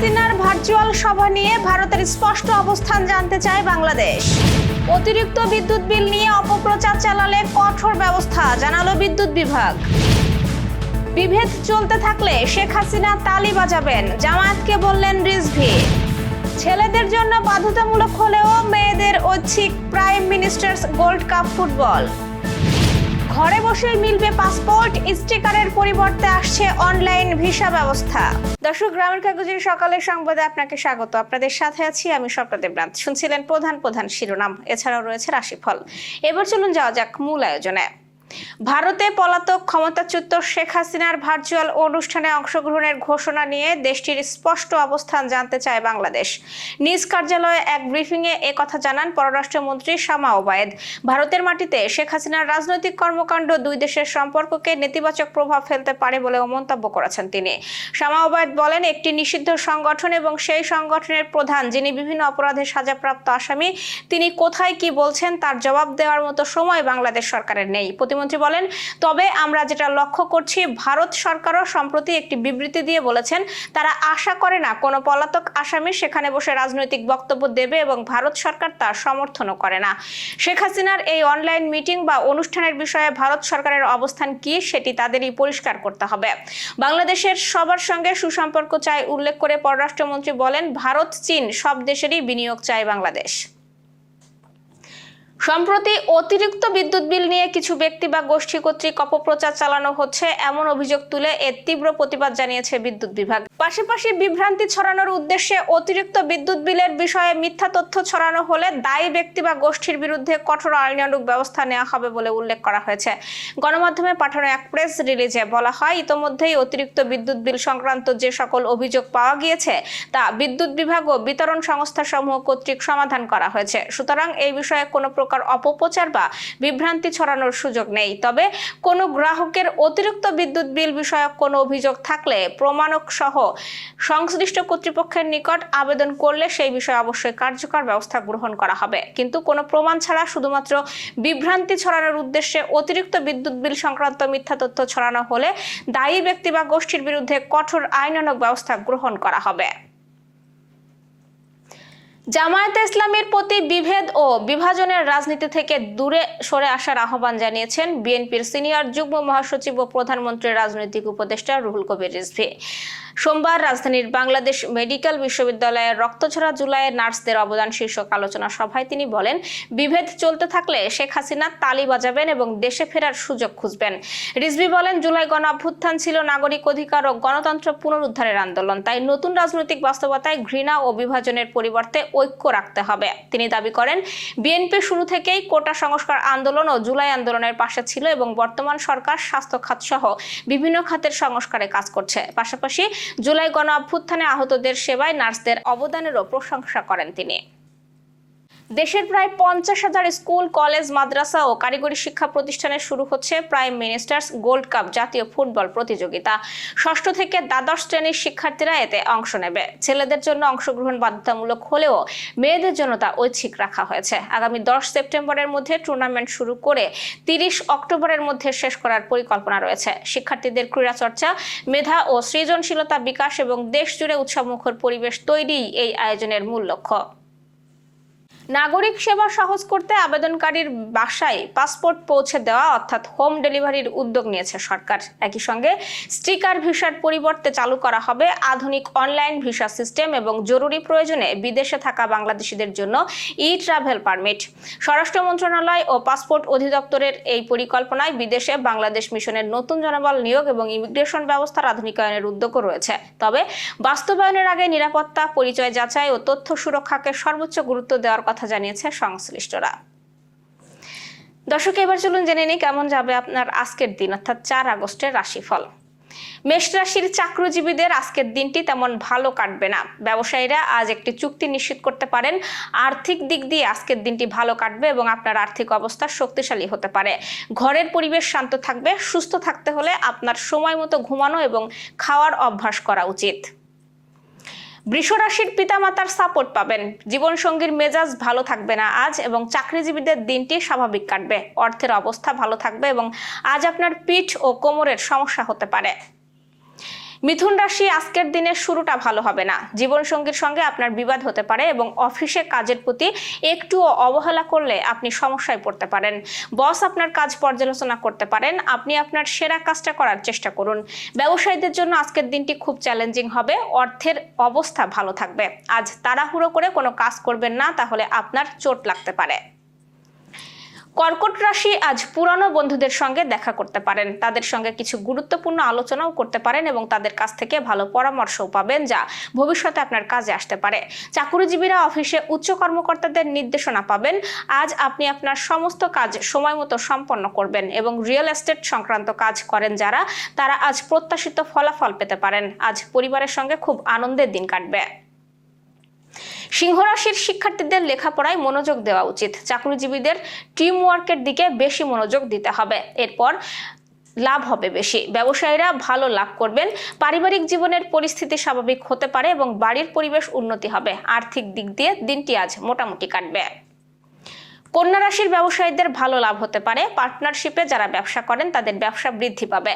হাসিনার ভার্চুয়াল সভা নিয়ে ভারতের স্পষ্ট অবস্থান জানতে চায় বাংলাদেশ। অতিরিক্ত বিদ্যুৎ বিল নিয়ে অপপ্রচার চালালে কঠোর ব্যবস্থা জানালো বিদ্যুৎ বিভাগ। বিভেদ চলতে থাকলে শেখ হাসিনা তালি বাজাবেন, জামায়াতকে বললেন রিজভী। ছেলেদের জন্য বাধ্যতামূলক হলেও মেয়েদের ঐচ্ছিক prime ministers gold cup football. ঘরে বসেই মিলবে পাসপোর্ট, স্টিকারের পরিবর্তে আসছে অনলাইন ভিসা ব্যবস্থা। দর্শক, গ্রামের কাগজের সকালের সংবাদে আপনাকে স্বাগত। আপনাদের সাথে আছি আমি স্বপ্না দেবনাথ। শুনছিলেন প্রধান শিরোনাম, এছাড়াও রয়েছে রাশিফল। এবার চলুন যাওয়া যাক মূল আয়োজনে। ভারতে পলাতক ক্ষমতাচ্যুত শেখ হাসিনার ভার্চুয়াল অনুষ্ঠানে অংশগ্রহণের ঘোষণা নিয়ে দেশটির স্পষ্ট অবস্থান জানতে চায় বাংলাদেশ। নিজ কার্যালয়ে এক ব্রিফিংয়ে একথা জানান পররাষ্ট্রমন্ত্রী শামা ওবায়েদ। ভারতের মাটিতে শেখ হাসিনার রাজনৈতিক কর্মকাণ্ড দুই দেশের সম্পর্ককে নেতিবাচক প্রভাব ফেলতে পারে বলেও মন্তব্য করেছেন তিনি। শামা ওবায়েদ বলেন, একটি নিষিদ্ধ সংগঠন এবং সেই সংগঠনের প্রধান যিনি বিভিন্ন অপরাধে সাজাপ্রাপ্ত আসামি, তিনি কোথায় কি বলছেন তার জবাব দেওয়ার মতো সময় বাংলাদেশ সরকারের নেই। মন্ত্রী বলেন, তবে আমরা যেটা লক্ষ্য করছি, ভারত সরকারও সম্প্রতি একটি বিবৃতি দিয়ে বলেছেন তারা আশা করে না কোনো পলাতক আসামি সেখানে বসে রাজনৈতিক বক্তব্য দেবে এবং ভারত সরকার তার সমর্থনও করে না। শেখ হাসিনার এই অনলাইন মিটিং বা অনুষ্ঠানের বিষয়ে ভারত সরকারের অবস্থান কি সেটি তাদেরই পরিষ্কার করতে হবে। বাংলাদেশের সবার সঙ্গে সুসম্পর্ক চাই উল্লেখ করে পররাষ্ট্রমন্ত্রী বলেন, ভারত চীন সব দেশেরই বিনিয়োগ চায় বাংলাদেশ। সম্প্রতি অতিরিক্ত বিদ্যুৎ বিল নিয়ে কিছু ব্যক্তি বা গোষ্ঠী কর্তৃক অপপ্রচার চালানো হচ্ছে এমন অভিযোগ তুলে এর তীব্র প্রতিবাদ জানিয়েছে বিদ্যুৎ বিভাগ। পাশাপাশি বিভ্রান্তি ছড়ানোর উদ্দেশ্যে অতিরিক্ত বিদ্যুৎ বিলের বিষয়ে মিথ্যা তথ্য ছড়ানো হলে দায়ী ব্যক্তি বা গোষ্ঠীর বিরুদ্ধে কঠোর আইনানুগ ব্যবস্থা নেওয়া হবে বলে উল্লেখ করা হয়েছে। গণমাধ্যমে পাঠানো এক প্রেস রিলিজে বলা হয়, ইতোমধ্যেই অতিরিক্ত বিদ্যুৎ বিল সংক্রান্ত যে সকল অভিযোগ পাওয়া গিয়েছে তা বিদ্যুৎ বিভাগ ও বিতরণ সংস্থাসমূহ কর্তৃক সমাধান করা হয়েছে। সুতরাং এই বিষয়ে কোনো অপপ্রচার বা বিভ্রান্তি ছড়ানোর সুযোগ নেই। তবে কোনো গ্রাহকের অতিরিক্ত বিদ্যুৎ বিল বিষয়ক কোনো অভিযোগ থাকলে প্রমাণক সহ সংশ্লিষ্ট কর্তৃপক্ষের নিকট আবেদন করলে সেই বিষয়ে অবশ্যই কার্যকর ব্যবস্থা গ্রহণ করা হবে। কিন্তু কোনো প্রমাণ ছাড়া শুধুমাত্র বিভ্রান্তি ছড়ানোর উদ্দেশ্যে অতিরিক্ত বিদ্যুৎ বিল সংক্রান্ত মিথ্যা তথ্য ছড়ানো হলে দায়ী ব্যক্তি বা গোষ্ঠীর বিরুদ্ধে কঠোর আইনানুগ ব্যবস্থা গ্রহণ করা হবে। জামায়াতে ইসলামীর প্রতি বিভেদ ও বিভাজনের রাজনীতি থেকে দূরে সরে আসার আহ্বান জানিয়েছেন বিএনপির সিনিয়র যুগ্ম মহাসচিব ও প্রধানমন্ত্রীর রাজনৈতিক উপদেষ্টা রুহুল কবির রিজভী। সোমবার রাজধানীর বাংলাদেশ মেডিকেল বিশ্ববিদ্যালয়ের রক্তঝরা জুলাইয়ের নার্সদের অবদান শীর্ষক আলোচনা সভায় তিনি বলেন, বিভেদ চলতে থাকলে শেখ হাসিনা তালি বাজাবেন এবং দেশে ফেরার সুযোগ খুঁজবেন। রিজভী বলেন, জুলাই গণ অভ্যুত্থান ছিল নাগরিক অধিকার ও গণতন্ত্র পুনরুদ্ধারের আন্দোলন। তাই নতুন রাজনৈতিক বাস্তবতায় ঘৃণা ও বিভাজনের পরিবর্তে ঐক্য রাখতে হবে। তিনি দাবি করেন, বিএনপি শুরু থেকেই কোটা সংস্কার আন্দোলন ও জুলাই আন্দোলনের পাশে ছিল এবং বর্তমান সরকার স্বাস্থ্য খাত সহ বিভিন্ন খাতের সংস্কারে কাজ করছে। পাশাপাশি জুলাই গণ অভ্যুত্থানে আহতদের সেবায় নার্সদের অবদানেরও প্রশংসা করেন তিনি। দেশের প্রায় 50,000 স্কুল, কলেজ, মাদ্রাসা ও কারিগরি শিক্ষা প্রতিষ্ঠানে শুরু হচ্ছে প্রাইম মিনিস্টার্স গোল্ড কাপ জাতীয় ফুটবল প্রতিযোগিতা। ষষ্ঠ থেকে দ্বাদশ শ্রেণীর শিক্ষার্থীরা এতে অংশ নেবে। ছেলেদের জন্য অংশগ্রহণ বাধ্যতামূলক হলেও মেয়েদের জন্য তা ঐচ্ছিক রাখা হয়েছে। আগামী 10 সেপ্টেম্বরের মধ্যে টুর্নামেন্ট শুরু করে 30 অক্টোবরের মধ্যে শেষ করার পরিকল্পনা রয়েছে। শিক্ষার্থীদের ক্রীড়া চর্চা, মেধা ও সৃজনশীলতা বিকাশ এবং দেশ জুড়ে উৎসবমুখর পরিবেশ তৈরিই এই আয়োজনের মূল লক্ষ্য। নাগরিক সেবা সহজ করতে আবেদনকারীর বাসায় পাসপোর্ট পৌঁছে দেওয়া অর্থাৎ হোম ডেলিভারির উদ্যোগ নিয়েছে সরকার। একই সঙ্গে স্টিকার ভিসার পরিবর্তে চালু করা হবে আধুনিক অনলাইন ভিসা সিস্টেম এবং জরুরি প্রয়োজনে বিদেশে থাকা বাংলাদেশিদের জন্য ট্রাভেল পারমিট। স্বরাষ্ট্র মন্ত্রণালয় ও পাসপোর্ট অধিদপ্তরের এই পরিকল্পনায় বিদেশে বাংলাদেশ মিশনের নতুন জনবল নিয়োগ এবং ইমিগ্রেশন ব্যবস্থার আধুনিকায়নের উদ্যোগও রয়েছে। তবে বাস্তবায়নের আগে নিরাপত্তা, পরিচয় যাচাই ও তথ্য সুরক্ষাকে সর্বোচ্চ গুরুত্ব দেওয়ার কথা জানিয়েছে সংশ্লিষ্টরা। দর্শক, এবার চলুন জেনে নিই কেমন যাবে আপনার আজকের দিন অর্থাৎ 4 আগস্টের রাশিফল। মেষ রাশির চাকরিজীবীদের আজকের দিনটি তেমন ভালো কাটবে না। ব্যবসায়ীরা আজ একটি চুক্তি নিশ্চিত করতে পারেন। আর্থিক দিক দিয়ে আজকের দিনটি ভালো কাটবে এবং আপনার আর্থিক অবস্থা শক্তিশালী হতে পারে। ঘরের পরিবেশ শান্ত থাকবে। সুস্থ থাকতে হলে আপনার সময় মতো ঘুমানো এবং খাওয়ার অভ্যাস করা উচিত। বৃষ রাশির পিতামাতার সাপোর্ট পাবেন। জীবনসঙ্গীর মেজাজ ভালো থাকবে না আজ এবং চাকরিজীবীদের দিনটি স্বাভাবিক কাটবে। অর্থের অবস্থা ভালো থাকবে এবং আজ আপনার পিঠ ও কোমরের সমস্যা হতে পারে। মিথুন রাশি, আজকের দিনের শুরুটা ভালো হবে না। জীবনসঙ্গীর সঙ্গে আপনার বিবাদ হতে পারে এবং অফিসে কাজের প্রতি একটুও অবহেলা করলে আপনি সমস্যায় পড়তে পারেন। বস আপনার কাজ পর্যালোচনা করতে পারেন। আপনি আপনার সেরা কাজটা করার চেষ্টা করুন। ব্যবসায়ীদের জন্য আজকের দিনটি খুব চ্যালেঞ্জিং হবে। অর্থের অবস্থা ভালো থাকবে। আজ তাড়াহুড়ো করে কোনো কাজ করবেন না, তাহলে আপনার চোট লাগতে পারে। কর্কট রাশি, আজ পুরানো বন্ধুদের সঙ্গে দেখা করতে পারেন। তাদের সঙ্গে কিছু গুরুত্বপূর্ণ আলোচনাও করতে পারেন এবং তাদের কাছ থেকে ভালো পরামর্শও পাবেন, যা ভবিষ্যতে আপনার কাজে আসতে পারে। চাকরিজীবীরা অফিসে উচ্চ কর্মকর্তাদের নির্দেশনা পাবেন। আজ আপনি আপনার সমস্ত কাজ সময় মতো সম্পন্ন করবেন এবং রিয়েল এস্টেট সংক্রান্ত কাজ করেন যারা, তারা আজ প্রত্যাশিত ফলাফল পেতে পারেন। আজ পরিবারের সঙ্গে খুব আনন্দের দিন কাটবে। সিংহ রাশির শিক্ষার্থীদের লেখাপড়ায় মনোযোগ দেওয়া উচিত। চাকরিজীবীদের টিম ওয়ার্কের দিকে বেশি মনোযোগ দিতে হবে, এরপর লাভ হবে বেশি। ব্যবসায়ীরা ভালো লাভ করবেন। পারিবারিক জীবনের পরিস্থিতি স্বাভাবিক হতে পারে এবং বাড়ির পরিবেশ উন্নতি হবে। আর্থিক দিক দিয়ে দিনটি আজ মোটামুটি কাটবে। কন্যা রাশির ব্যবসায়ীদের ভালো লাভ হতে পারে। পার্টনারশিপে যারা ব্যবসা করেন তাদের ব্যবসা বৃদ্ধি পাবে।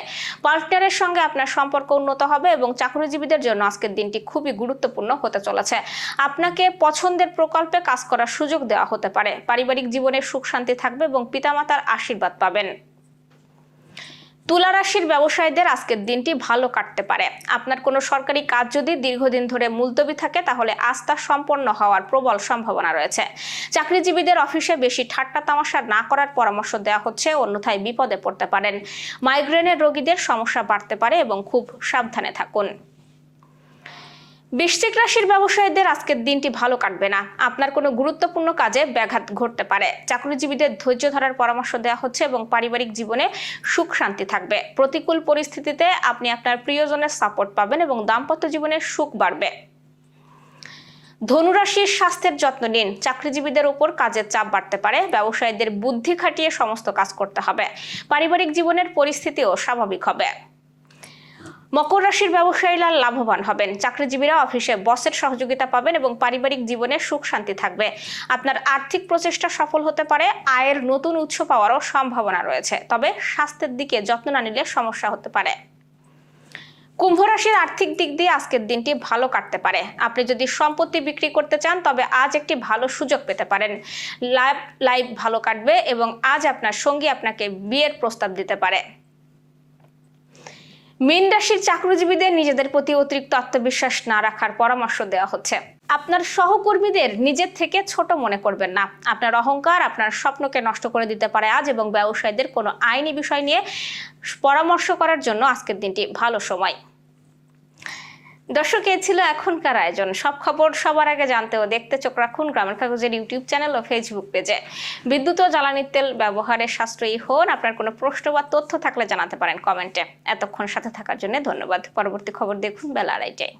পার্টনারের সঙ্গে আপনার সম্পর্ক উন্নত হবে এবং চাকরিজীবীদের জন্য আজকের দিনটি খুবই গুরুত্বপূর্ণ হতে চলেছে। আপনাকে পছন্দের প্রকল্পে কাজ করার সুযোগ দেওয়া হতে পারে। পারিবারিক জীবনে সুখ শান্তি থাকবে এবং পিতামাতার আশীর্বাদ পাবেন। তুলা রাশির ব্যবসায়ীদের আজকের দিনটি ভালো কাটতে পারে। আপনার কোনো সরকারি কাজ যদি দীর্ঘদিন ধরে মুলতবি থাকে, তাহলে আজ তা সম্পন্ন হওয়ার প্রবল সম্ভাবনা রয়েছে। চাকরিজীবীদের অফিসে বেশি ঠাট্টা তামাশা না করার পরামর্শ দেওয়া হচ্ছে, অন্যথায় বিপদে পড়তে পারেন। মাইগ্রেনের রোগীদের সমস্যা বাড়তে পারে এবং খুব সাবধানে থাকুন। বৃশ্চিক রাশির ব্যবসায়ীদের আজকের দিনটি ভালো কাটবে না। আপনার কোনো গুরুত্বপূর্ণ কাজে ব্যাঘাত ঘটতে পারে। চাকরিজীবীদের ধৈর্য ধরার পরামর্শ দেওয়া হচ্ছে এবং পারিবারিক জীবনে সুখ শান্তি থাকবে। প্রতিকূল পরিস্থিতিতে আপনি আপনার প্রিয়জনের সাপোর্ট পাবেন এবং দাম্পত্য জীবনে সুখ বাড়বে। ধনুরাশির স্বাস্থ্যের যত্ন নিন। চাকরিজীবীদের উপর কাজের চাপ বাড়তে পারে। ব্যবসায়ীদের বুদ্ধি খাটিয়ে সমস্ত কাজ করতে হবে। পারিবারিক জীবনের পরিস্থিতিও স্বাভাবিক হবে। মকর রাশির ব্যবসায়ীরা লাভবান হবেন। চাকরিজীবীরা অফিসে বসের সহযোগিতা পাবেন এবং পারিবারিক জীবনে সুখ শান্তি থাকবে। আপনার আর্থিক প্রচেষ্টা সফল হতে পারে। আয়ের নতুন উৎস পাওয়ারও সম্ভাবনা রয়েছে, তবে স্বাস্থ্যের দিকে যত্ন না নিলে সমস্যা হতে পারে। কুম্ভ রাশির আর্থিক দিক দিয়ে আজকের দিনটি ভালো কাটতে পারে। আপনি যদি সম্পত্তি বিক্রি করতে চান, তবে আজ একটি ভালো সুযোগ পেতে পারেন। লাইফ ভালো কাটবে এবং আজ আপনার সঙ্গী আপনাকে বিয়ের প্রস্তাব দিতে পারে। মীন রাশির চাকরিজীবীদের নিজেদের প্রতি অতিরিক্ত আত্মবিশ্বাস না রাখার পরামর্শ দেওয়া হচ্ছে। আপনার সহকর্মীদের নিজের থেকে ছোট মনে করবেন না। আপনার অহংকার আপনার স্বপ্নকে নষ্ট করে দিতে পারে আজ, এবং ব্যবসায়ীদের কোনো আইনি বিষয় নিয়ে পরামর্শ করার জন্য আজকের দিনটি ভালো সময়। দর্শক, এই ছিল এখনকার আয়োজন। সব খবর সবার আগে জানতে ও দেখতে চোখ রাখুন গ্রামের কাগজের ইউটিউব চ্যানেল ও ফেসবুক পেজে। বিদ্যুৎ ও জ্বালানি তেল ব্যবহারে সাশ্রয়ী হন। আপনার কোনো প্রশ্ন বা তথ্য থাকলে জানাতে পারেন কমেন্টে। এতক্ষণ সাথে থাকার জন্য ধন্যবাদ। পরবর্তী খবর দেখুন বেলা 2:30টায়।